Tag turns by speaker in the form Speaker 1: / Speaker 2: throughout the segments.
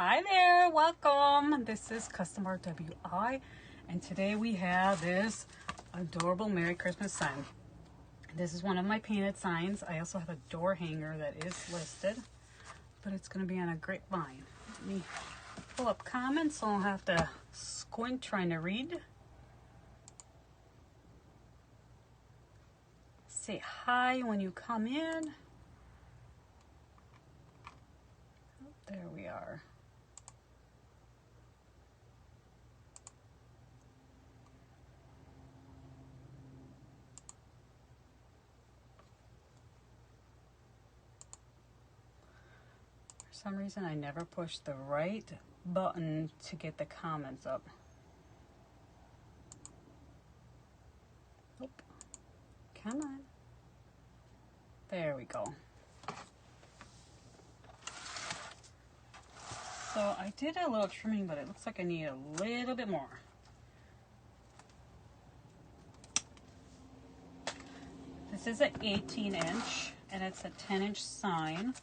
Speaker 1: Hi there, welcome. This is Customer WI, and today we have this adorable Merry Christmas sign. This is one of my painted signs. I also have a door hanger that is listed, but it's going to be on a grapevine. Let me pull up comments so I don't have to squint trying to read. Say hi when you come in. Oh, there we are. For some reason, I never push the right button to get the comments up. Nope. Come on. There we go. So I did a little trimming, but it looks like I need a little bit more. This is an 18-inch, and it's a 10-inch sign.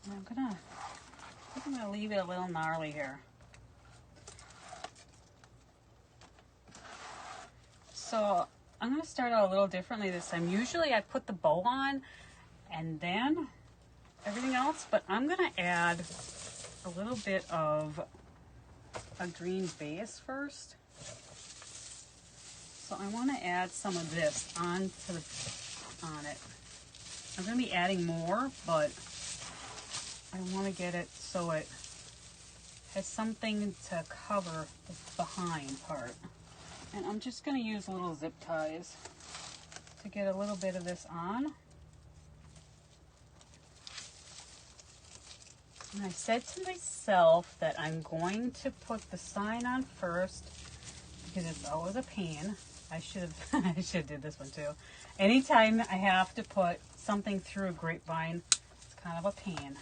Speaker 1: And I think I'm gonna leave it a little gnarly here. So I'm gonna start out a little differently this time. Usually I put the bow on and then everything else, but I'm gonna add a little bit of a green base first. So I want to add some of this on it. I'm going to be adding more, but I want to get it so it has something to cover the behind part. And I'm just going to use little zip ties to get a little bit of this on. And I said to myself that I'm going to put the sign on first because it's always a pain. I should have did this one too. Anytime I have to put something through a grapevine, it's kind of a pain.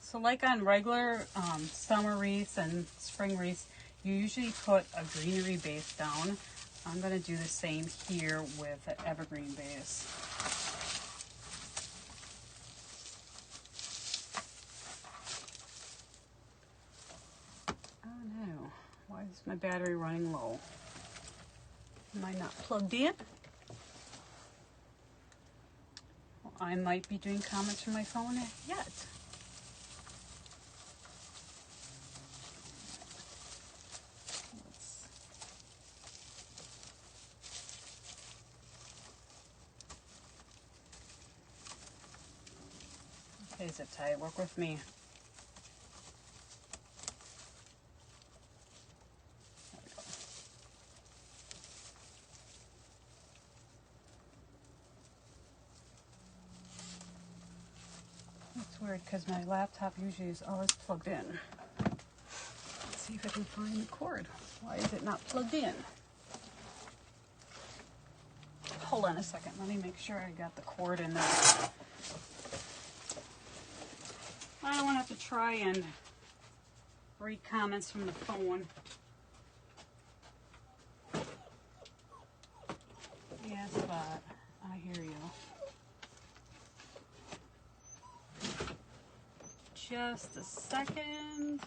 Speaker 1: So like on regular summer wreaths and spring wreaths, you usually put a greenery base down. I'm going to do the same here with an evergreen base. Oh no, why is my battery running low? Am I not plugged in? Well, I might be doing comments from my phone yet. Okay, zip tie, work with me. That's weird because my laptop usually is always plugged in. Let's see if I can find the cord. Why is it not plugged in? Hold on a second. Let me make sure I got the cord in there. I don't want to have to try and read comments from the phone. Yes, but I hear you. Just a second.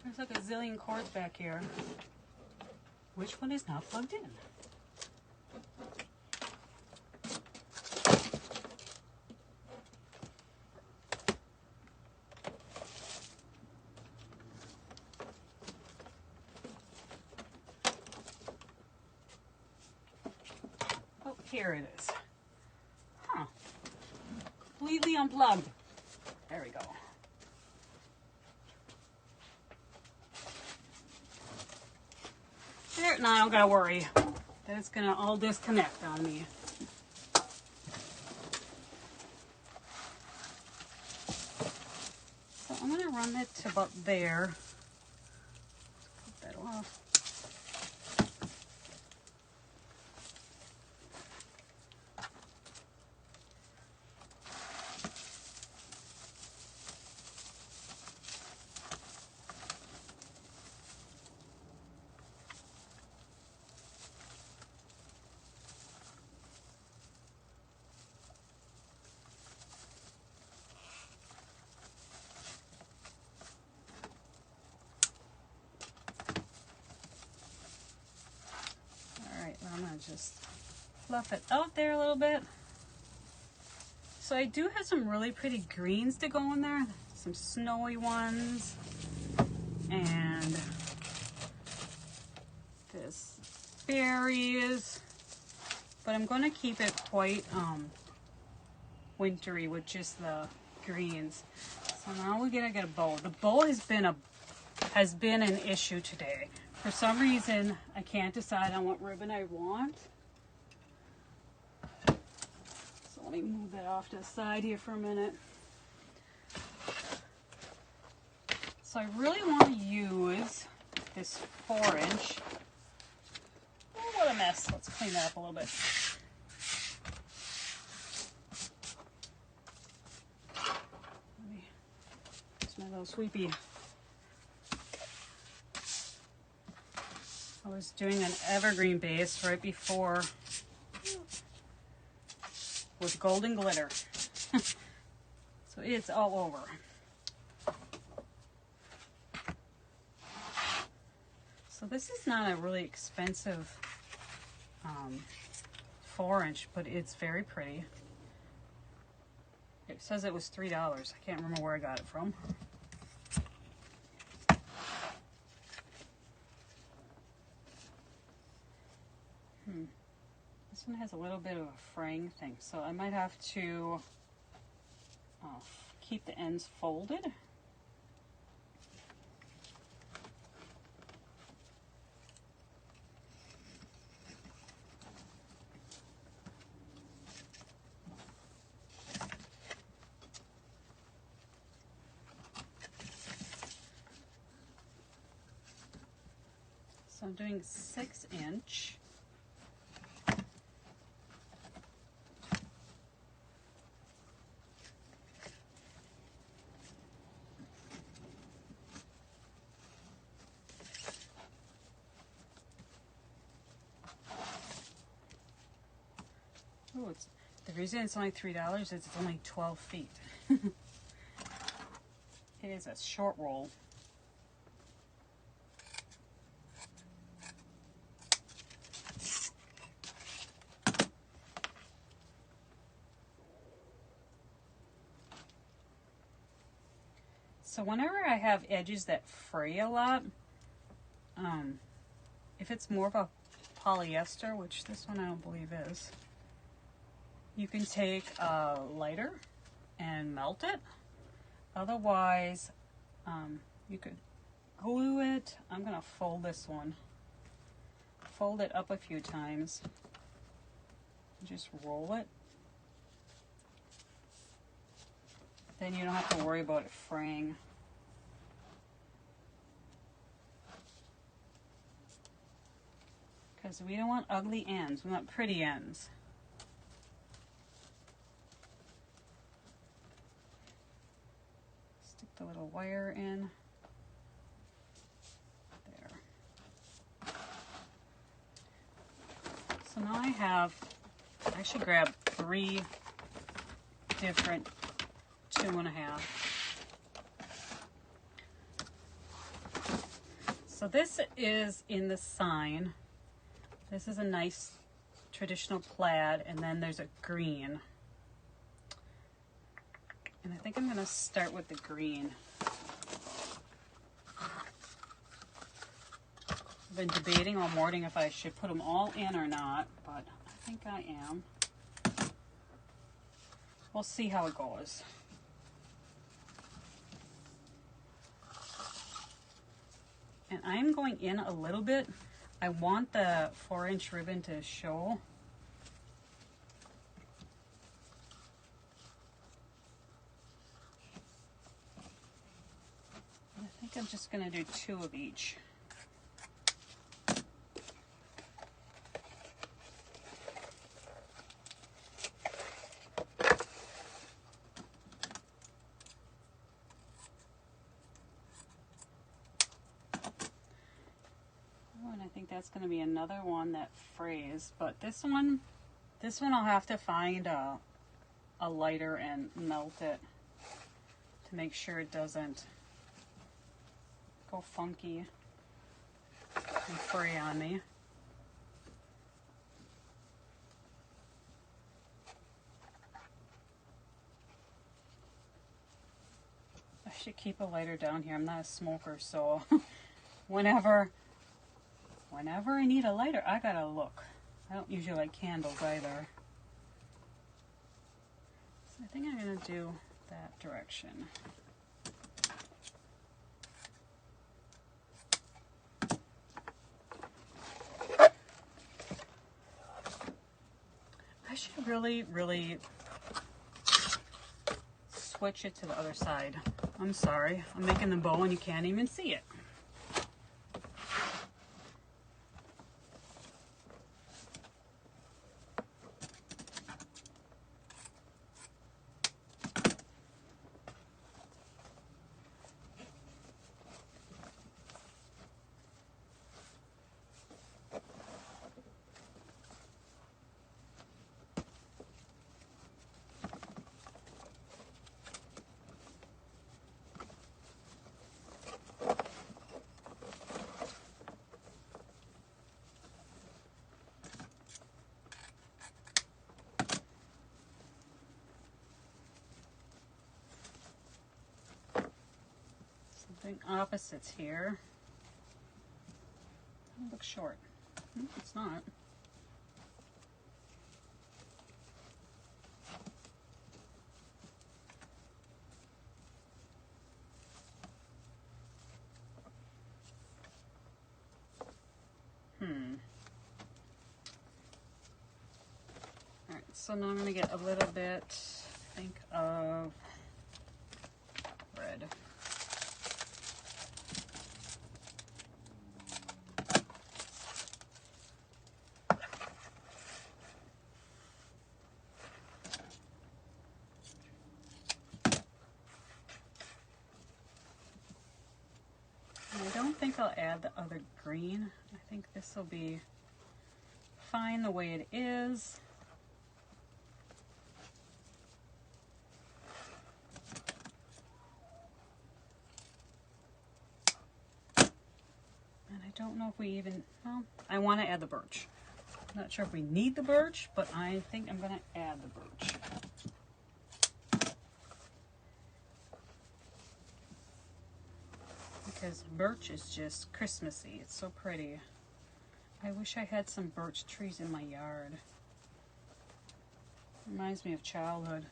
Speaker 1: There's like a zillion cords back here. Which one is not plugged in? Oh, here it is. Huh. Completely unplugged. There we go. There, now I don't gotta worry that it's gonna all disconnect on me. So I'm gonna run it to about there. Put that off. just fluff it out there a little bit. So I do have some really pretty greens to go in there, some snowy ones, and this berries, but I'm going to keep it quite wintery with just the greens. So now we're gonna get a bowl. The bowl has been an issue today. For some reason, I can't decide on what ribbon I want. So let me move that off to the side here for a minute. So I really want to use this 4-inch. Oh, what a mess. Let's clean that up a little bit. Here's my little sweepy. I was doing an evergreen base right before with golden glitter. So it's all over. So this is not a really expensive 4-inch, but it's very pretty. It says it was $3. I can't remember where I got it from. This one has a little bit of a fraying thing, so I might have to keep the ends folded. So I'm doing 6-inch. Oh, the reason it's only $3 is it's only 12 feet. It is a short roll. So whenever I have edges that fray a lot, if it's more of a polyester, which this one I don't believe is, you can take a lighter and melt it. Otherwise, you could glue it. I'm gonna fold this one. Fold it up a few times. Just roll it. Then you don't have to worry about it fraying. Because we don't want ugly ends, we want pretty ends. Stick the little wire in. There. So now I should grab 3 different 2.5. So this is in the sign. This is a nice traditional plaid, and then there's a green. And I think I'm gonna start with the green. I've been debating all morning if I should put them all in or not, but I think I am. We'll see how it goes. And I'm going in a little bit. I want the 4-inch ribbon to show. I think I'm just going to do 2 of each. That's going to be another one that frays, but this one I'll have to find a lighter and melt it to make sure it doesn't go funky and fray on me. should keep a lighter down here. I'm not a smoker, so whenever I need a lighter, I gotta look. I don't usually like candles either. So I think I'm gonna do that direction. I should really switch it to the other side. I'm sorry. I'm making the bow and you can't even see it. Opposites here. It looks short. It's not. Alright, so now I'm going to get a little bit, I think, of red. I don't think I'll add the other green. I think this will be fine the way it is. And I don't know if we even, well, I want to add the birch. I'm not sure if we need the birch, but I think I'm going to add the birch. Because birch is just Christmassy. It's so pretty. I wish I had some birch trees in my yard. Reminds me of childhood.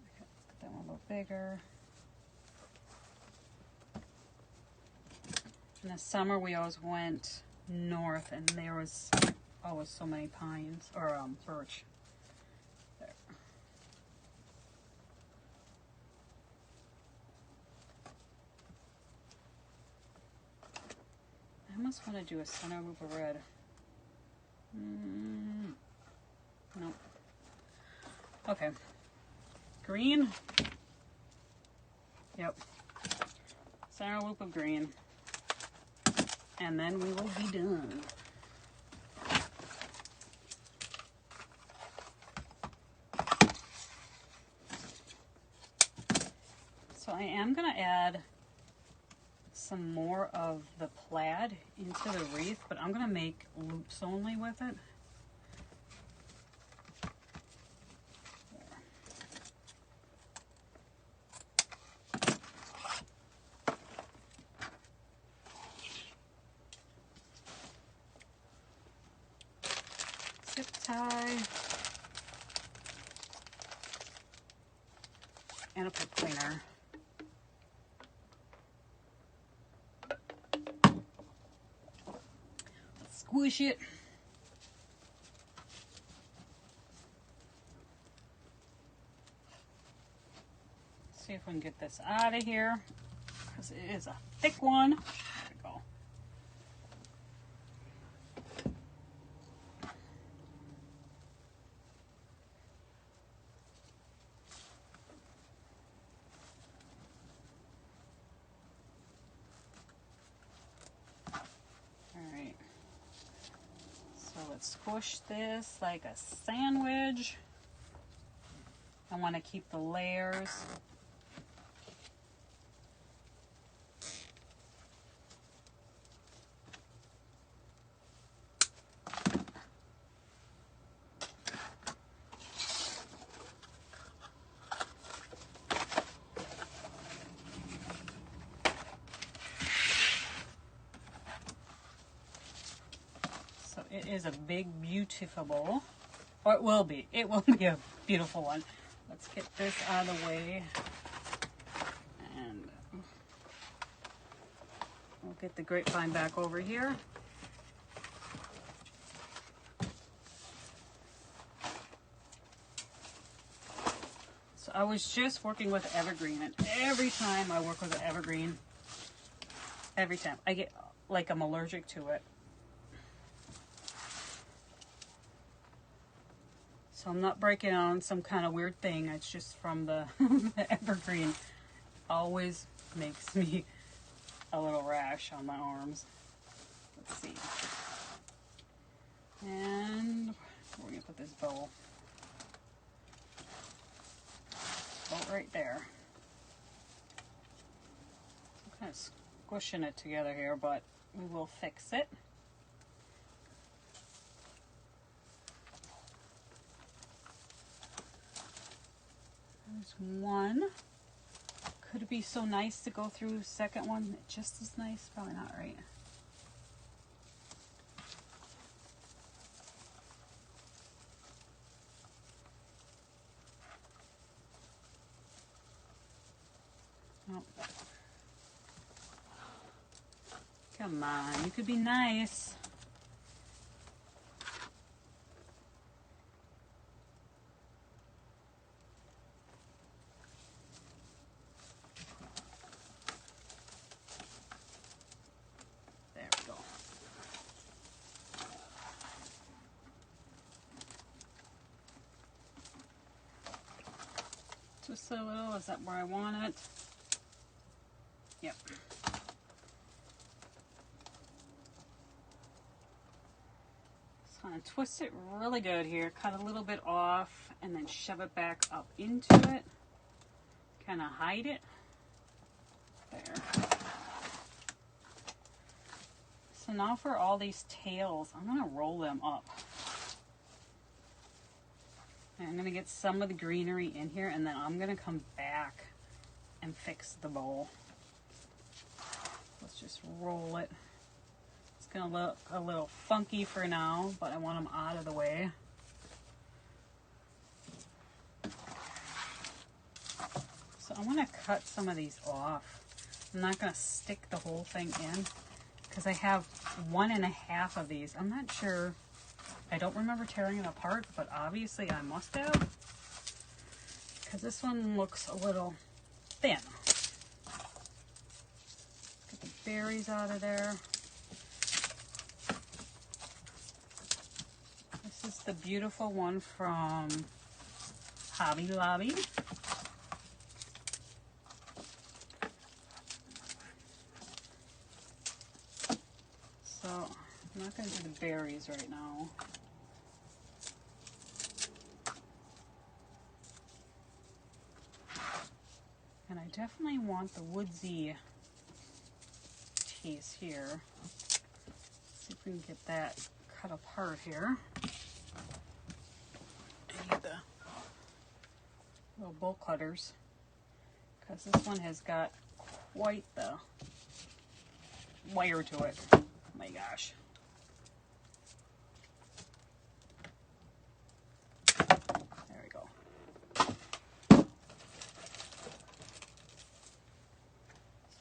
Speaker 1: Let's get that one a little bigger. In the summer we always went north and there was always so many pines, or birch. There. I almost want to do a center loop of red. No. Okay. Green. Yep. Center loop of green. And then we will be done. So I am going to add some more of the plaid into the wreath, but I'm going to make loops only with it. Zip tie and a pick cleaner. Squish it. See if we can get this out of here, because it is a thick one. There we go. Squish this like a sandwich. I want to keep the layers. It is a big, beautiful, or it will be a beautiful one. Let's get this out of the way. And we'll get the grapevine back over here. So I was just working with evergreen, and every time I work with an evergreen, every time I get like I'm allergic to it. So I'm not breaking on some kind of weird thing. It's just from the, the evergreen. Always makes me a little rash on my arms. Let's see. And we're going to put this bow. Right there. I'm kind of squishing it together here, but we will fix it. There's one. Could it be so nice to go through second one just as nice? Probably not, right? Nope. Come on, you could be nice. There we go. Just a little, is that where I want it? Yep. So I'm going to twist it really good here, cut a little bit off, and then shove it back up into it. Kind of hide it. There. So now for all these tails, I'm going to roll them up. And I'm going to get some of the greenery in here, and then I'm going to come back and fix the bowl. Let's just roll it. It's going to look a little funky for now, but I want them out of the way. So I want to cut some of these off. I'm not going to stick the whole thing in because I have 1.5 of these. I'm not sure. I don't remember tearing it apart, but obviously I must have because this one looks a little thin. Get the berries out of there. This is the beautiful one from Hobby Lobby. So I'm not going to do the berries right now. And I definitely want the woodsy taste here. Let's see if we can get that cut apart here. I need the little bolt cutters because this one has got quite the wire to it. Oh my gosh. There we go.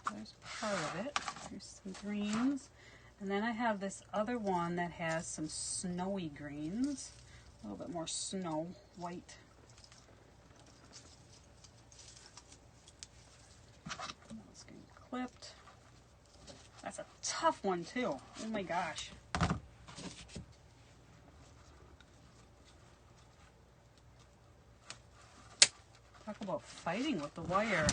Speaker 1: So there's part of it. Here's some greens. And then I have this other one that has some snowy greens. A little bit more snow white. It's getting clipped. That's a tough one too. Oh my gosh. Talk about fighting with the wire.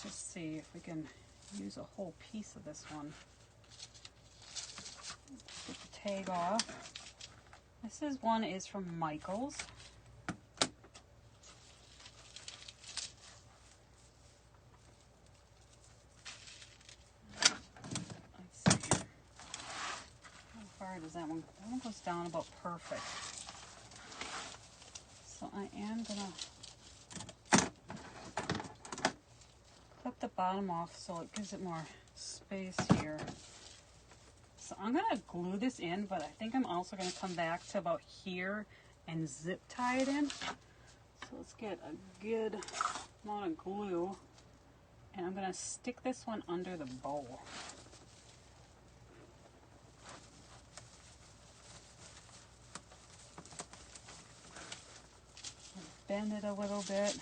Speaker 1: See if we can use a whole piece of this one. Get the tag off. This is one is from Michael's. Let's see. How far does that one? That one goes down about perfect. So I am gonna clip the bottom off so it gives it more space here. So I'm gonna glue this in, but I think I'm also gonna come back to about here and zip tie it in. So let's get a good amount of glue, and I'm gonna stick this one under the bowl. Bend it a little bit.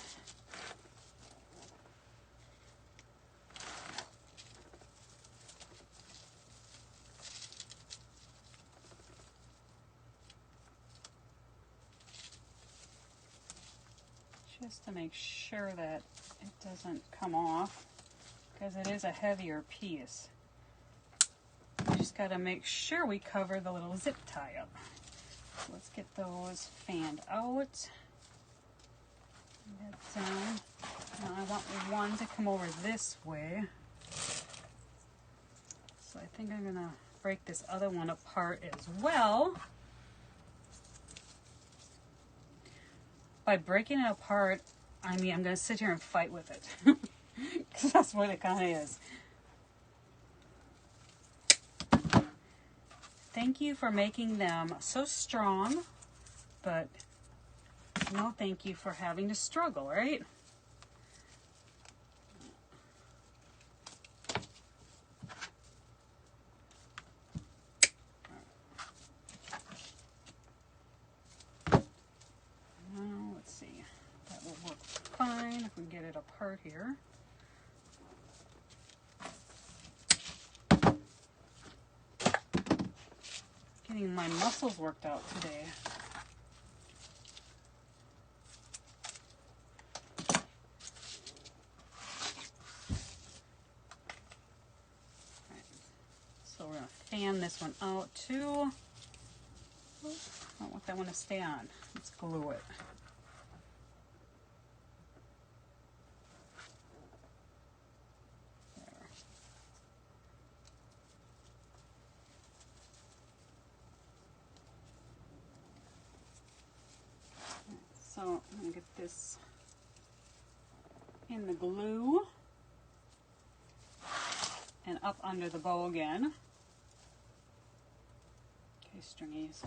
Speaker 1: Just to make sure that it doesn't come off, because it is a heavier piece. We just got to make sure we cover the little zip tie up. So let's get those fanned out. That down. Now I want one to come over this way. So I think I'm gonna break this other one apart as well. By breaking it apart, I mean I'm gonna sit here and fight with it. Because that's what it kind of is. Thank you for making them so strong, but no thank you for having to struggle, right? Now, let's see. That will work fine if we get it apart here. Getting my muscles worked out today. So we're going to fan this one out too. I don't want that one to stay on. Let's glue it. There. So I'm going to get this in the glue and up under the bow again. Okay, stringies.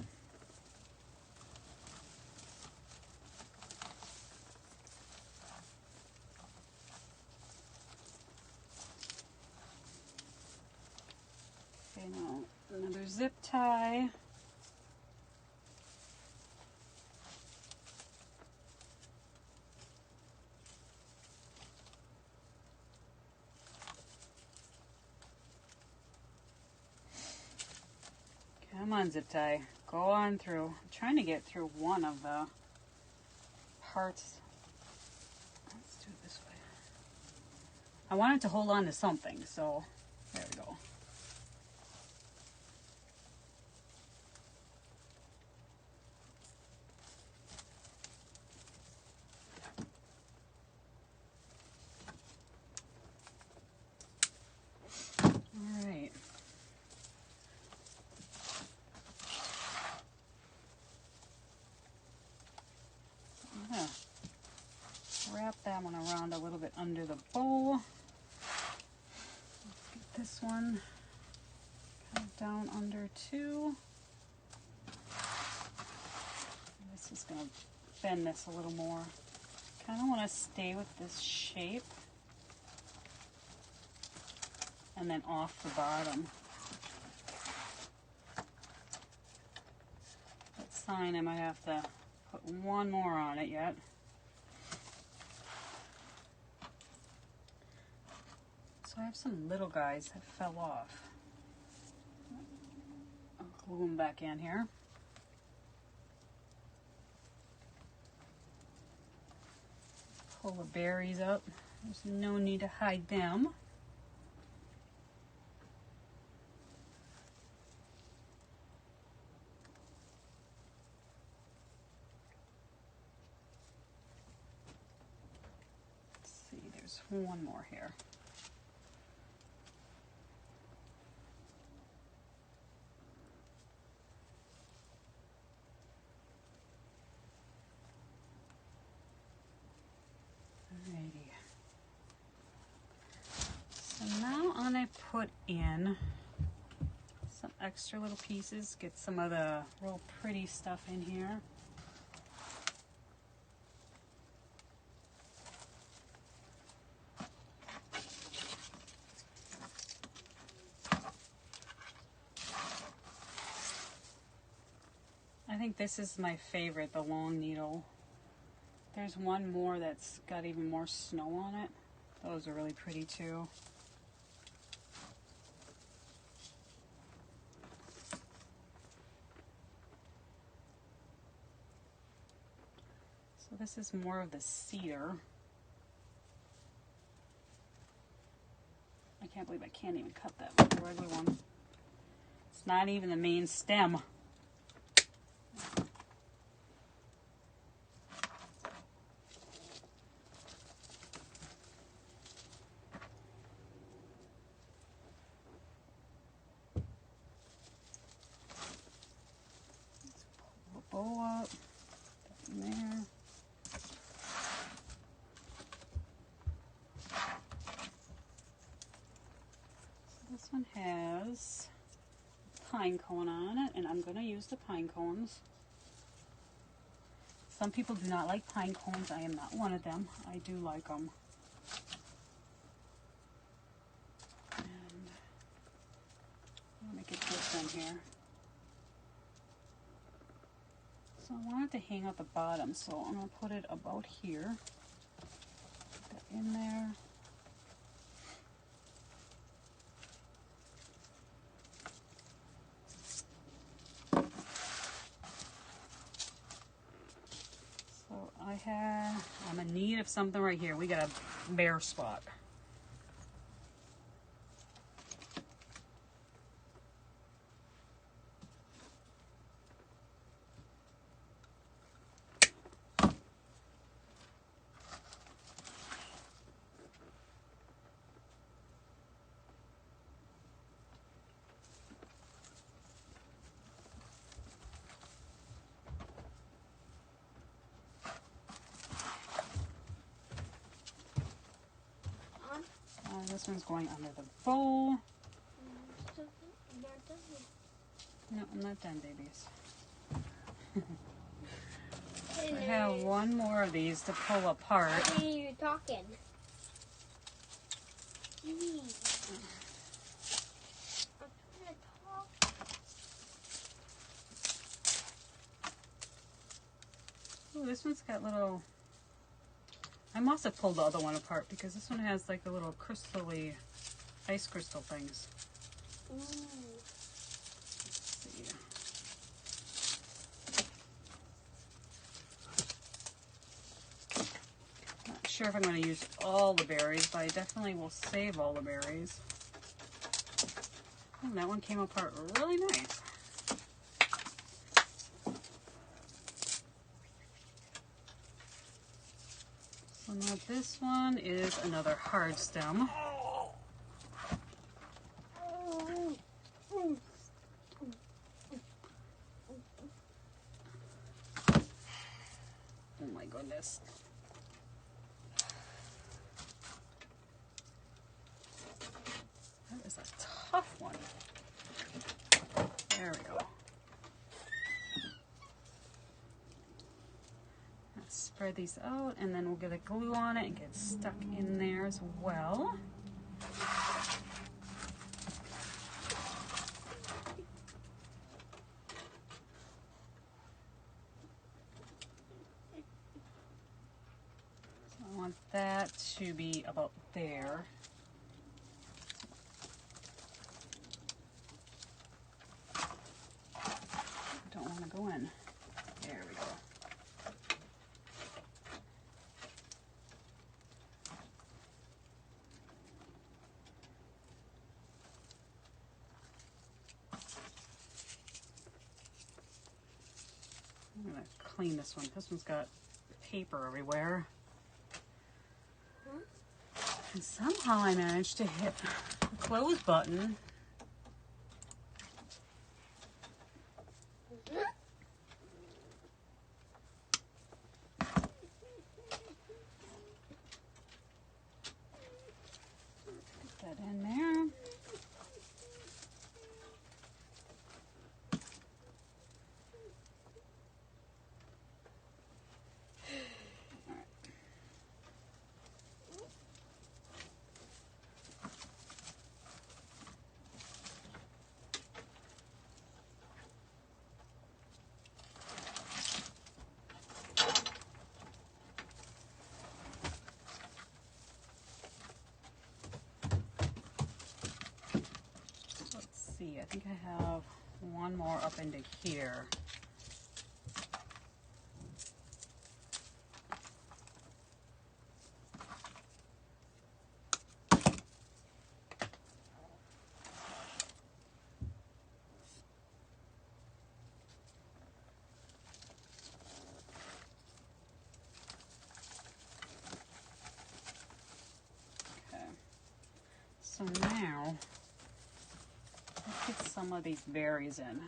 Speaker 1: Okay, now another zip tie. Come on, zip tie. Go on through. I'm trying to get through one of the parts. Let's do it this way. I wanted to hold on to something, so there we go. All right. I'm gonna wrap that one around a little bit under the bowl. Let's get this one kind of down under too. This is going to bend this a little more. Kind of want to stay with this shape and then off the bottom. That sign I might have to put one more on it yet. So I have some little guys that fell off. I'll glue them back in here. Pull the berries up. There's no need to hide them. There's one more here. Alrighty. So now I'm going to put in some extra little pieces, get some of the real pretty stuff in here. I think this is my favorite, the long needle. There's one more that's got even more snow on it. Those are really pretty too. So this is more of the cedar. I can't believe I can't even cut that with the regular one. It's not even the main stem. Bow up in there. So this one has pine cone on it, and I'm going to use the pine cones. Some people do not like pine cones. I am not one of them. I do like them. And let me get this one here. So I wanted to hang out the bottom, so I'm going to put it about here. Put that in there. So I'm in need of something right here. We got a bare spot. This one's going under the bowl. No, I'm not done, babies. I have one more of these to pull apart.
Speaker 2: What are you talking? I'm trying to talk.
Speaker 1: Ooh, this one's got little... I must have pulled the other one apart because this one has like the little crystally ice crystal things.
Speaker 2: Ooh.
Speaker 1: Let's see. Not sure if I'm going to use all the berries, but I definitely will save all the berries. Oh, that one came apart really nice. So now this one is another hard stem. Oh my goodness. That is a tough one. There we go. Let's spread these out, and then we'll get a glue on it and get stuck in there as well. So I want that to be about there. Don't want to go in. There we go. I'm going to clean this one. This one's got paper everywhere.
Speaker 2: Huh?
Speaker 1: And somehow I managed to hit the close button. Get that in there. I think I have one more up into here. Okay. So now let's get some of these berries in.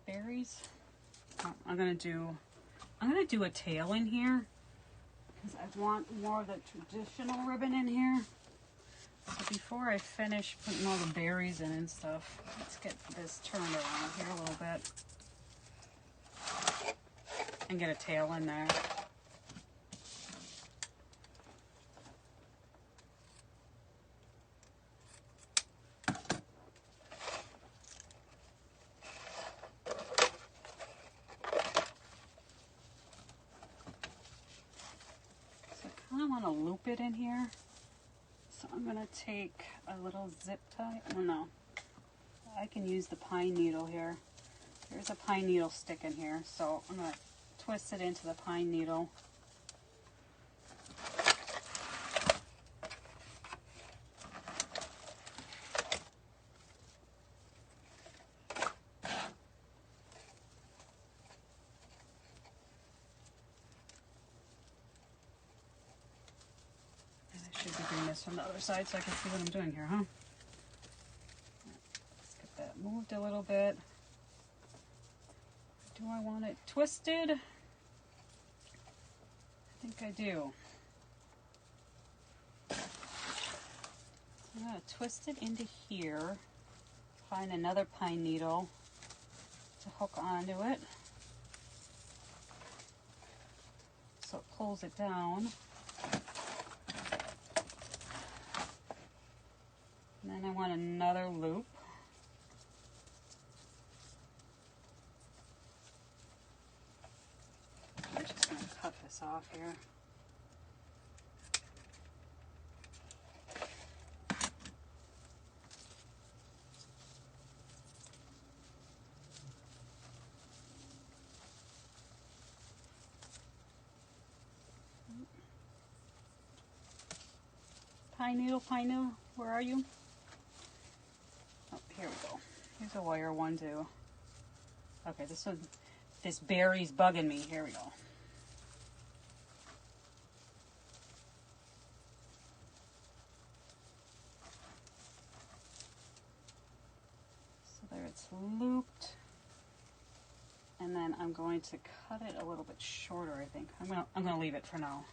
Speaker 1: Berries. Oh, I'm gonna do a tail in here because I want more of the traditional ribbon in here. So before I finish putting all the berries in and stuff, let's get this turned around here a little bit and get a tail in there. I want to loop it in here, so I'm going to take a little zip tie. Oh no, I can use the pine needle here. There's a pine needle stick in here, so I'm going to twist it into the pine needle. Should be doing this from the other side so I can see what I'm doing here, huh? Let's get that moved a little bit. Do I want it twisted? I think I do. I'm going to twist it into here. Find another pine needle to hook onto it. So it pulls it down. And then I want another loop. I'm just going to cut this off here. Pine needle, where are you? Oh, here we go. Here's a wire one too. Okay, this berry's bugging me. Here we go. So there it's looped. And then I'm going to cut it a little bit shorter, I think. I'm gonna leave it for now.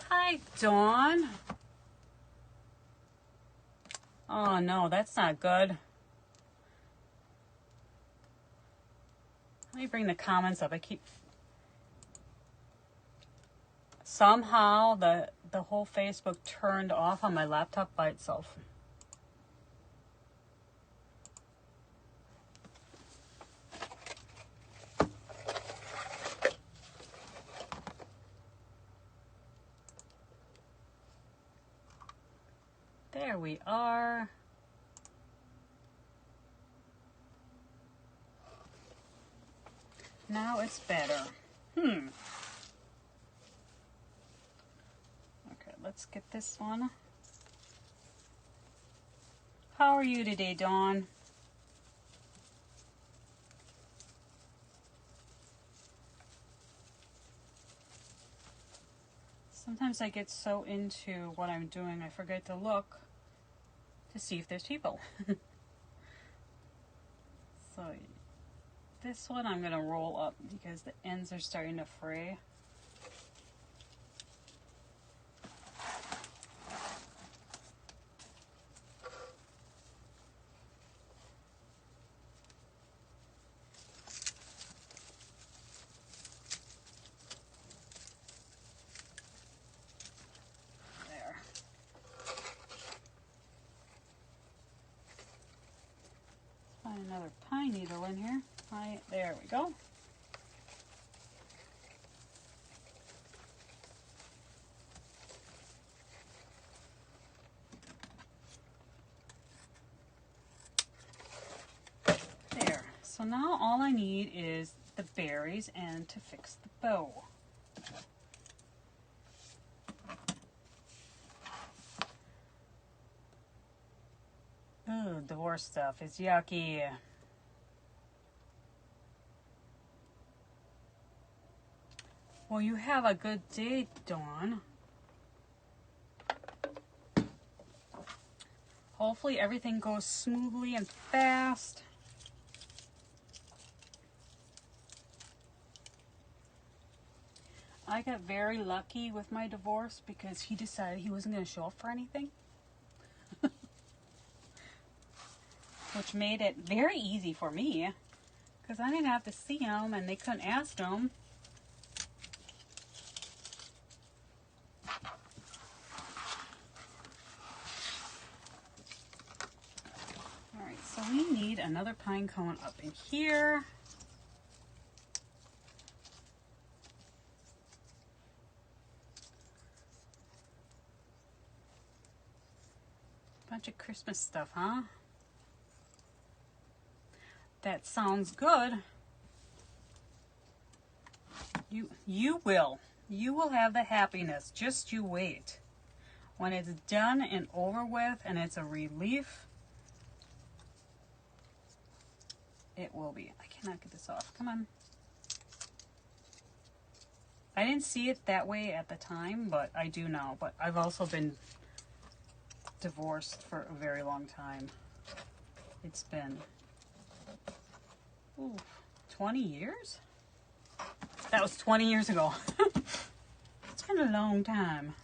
Speaker 1: Hi, Dawn. Oh no, that's not good. Let me bring the comments up. Somehow the whole Facebook turned off on my laptop by itself. There we are. Now it's better. Okay, let's get this one. How are you today, Dawn? Sometimes I get so into what I'm doing, I forget to look to see if there's people. So this one I'm going to roll up because the ends are starting to fray. Another pine needle in here. There we go. There. So now all I need is the berries and to fix the bow. Ooh, divorce stuff is yucky. Well, you have a good day, Dawn. Hopefully everything goes smoothly and fast. I got very lucky with my divorce because he decided he wasn't going to show up for anything. Which made it very easy for me because I didn't have to see him and they couldn't ask him. Alright, so we need another pine cone up in here. Bunch of Christmas stuff, huh? That sounds good. You will. You will have the happiness. Just you wait. When it's done and over with and it's a relief, it will be. I cannot get this off. Come on. I didn't see it that way at the time, but I do now. But I've also been divorced for a very long time. It's been 20 years? That was 20 years ago. It's been a long time.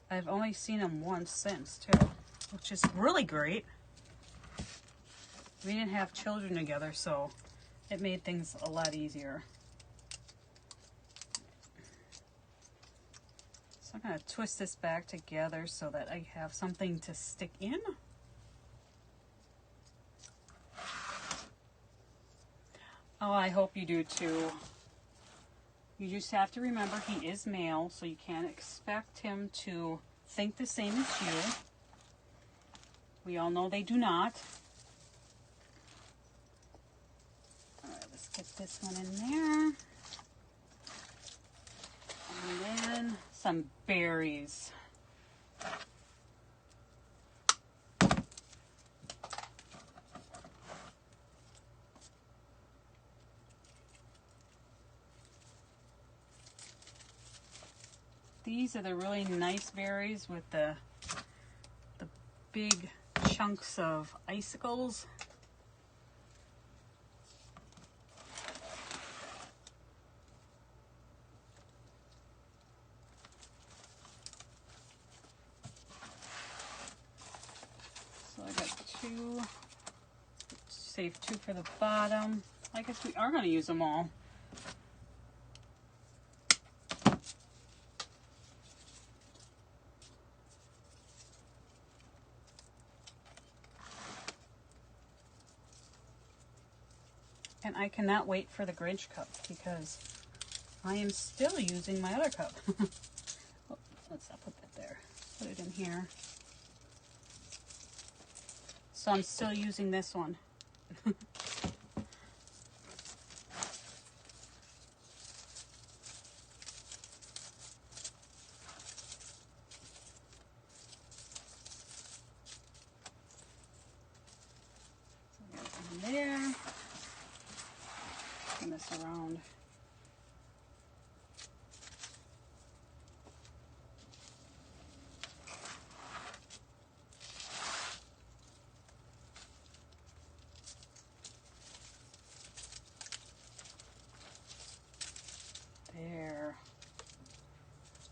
Speaker 1: I've only seen him once since, too, which is really great. We didn't have children together, so it made things a lot easier. So I'm going to twist this back together so that I have something to stick in. Oh, I hope you do too. You just have to remember he is male, so you can't expect him to think the same as you. We all know they do not. Alright, let's get this one in there. And then some berries. These are the really nice berries with the big chunks of icicles. So I got two. Save two for the bottom. I guess we are going to use them all. And I cannot wait for the Grinch cup because I am still using my other cup. Oh, let's not put that there. Put it in here. So I'm still using this one. So there's one there. Turn this around.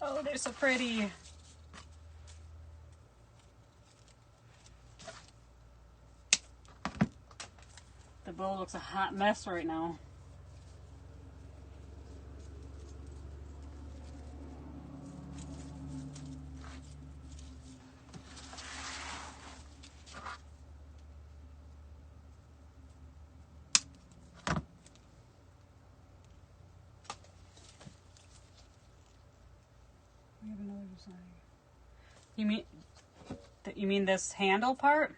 Speaker 1: Oh, they're so pretty. The bow looks a hot mess right now. We have another design. You mean this handle part?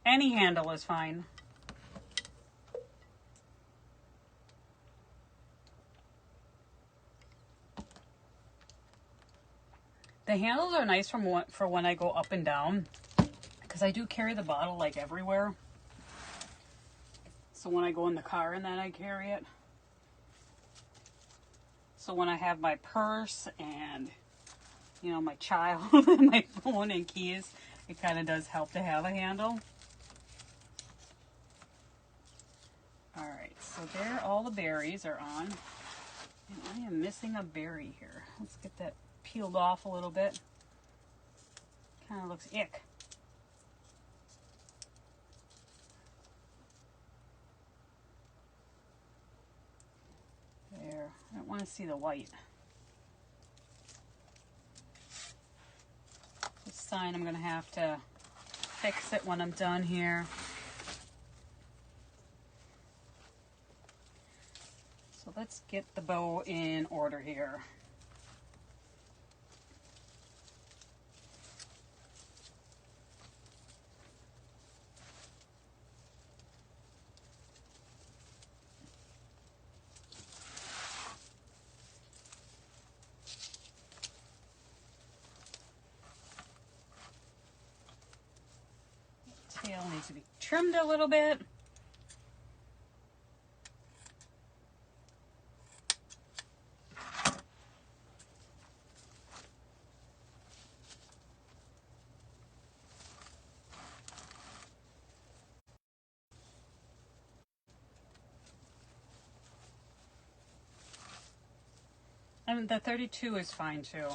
Speaker 1: Any handle is fine. The handles are nice for when I go up and down, because I do carry the bottle like everywhere. So when I go in the car and then I carry it. So when I have my purse and, you know, my child and my phone and keys, it kind of does help to have a handle. Alright, so there all the berries are on. And I am missing a berry here. Let's get that peeled off a little bit. Kind of looks ick. There. I don't want to see the white. This sign I'm going to have to fix it when I'm done here. So let's get the bow in order here. Tail needs to be trimmed a little bit. And the 32 is fine too.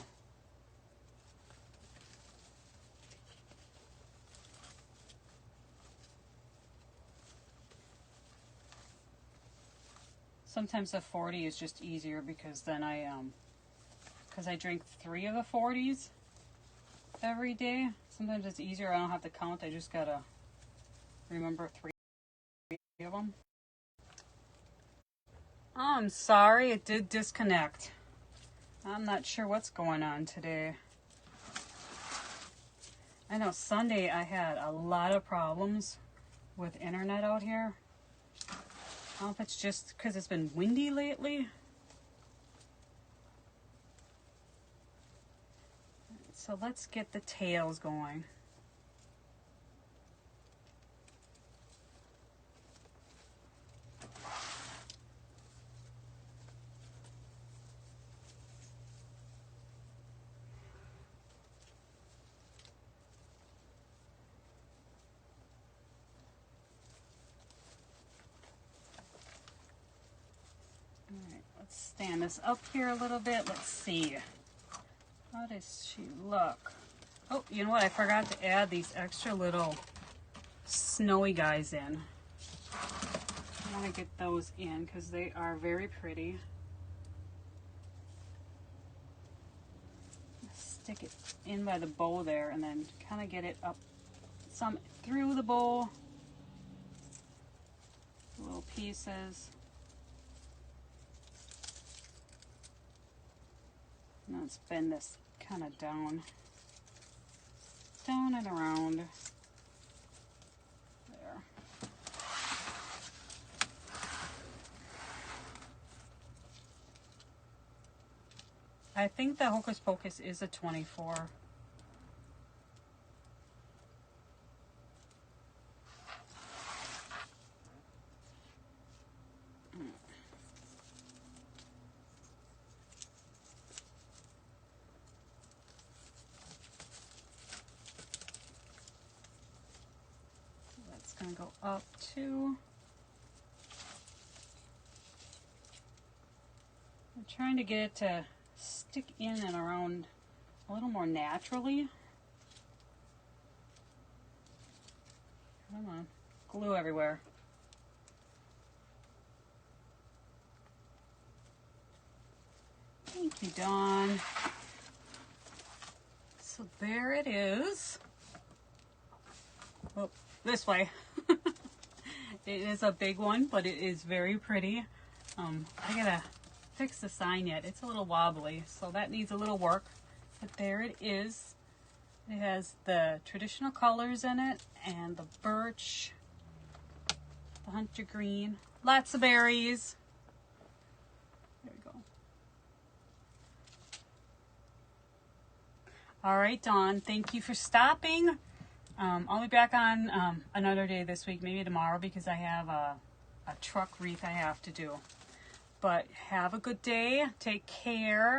Speaker 1: Sometimes the 40 is just easier because then because I drink 3 of the 40s every day. Sometimes it's easier. I don't have to count. I just gotta remember 3 of them. Oh, I'm sorry. It did disconnect. I'm not sure what's going on today. I know Sunday I had a lot of problems with internet out here. I don't know if it's just because it's been windy lately. So let's get the tails going. Alright, let's stand this up here a little bit. Let's see. How does she look? Oh, you know what? I forgot to add these extra little snowy guys in. I want to get those in because they are very pretty. Stick it in by the bow there and then kind of get it up some through the bow. Little pieces. And let's bend this kind of down and around. There. I think the Hocus Pocus is a 24. That's going to go up to I'm trying to get it to stick in and around a little more naturally. Come on, glue everywhere. Thank you, Dawn. So there it is. Oh, this way. It is a big one, but it is very pretty. I gotta fix the sign yet. It's a little wobbly, so that needs a little work. But there it is. It has the traditional colors in it, and the birch, the hunter green, lots of berries. There we go. All right, Dawn, thank you for stopping. I'll be back on another day this week, maybe tomorrow, because I have a truck wreath I have to do. But have a good day. Take care.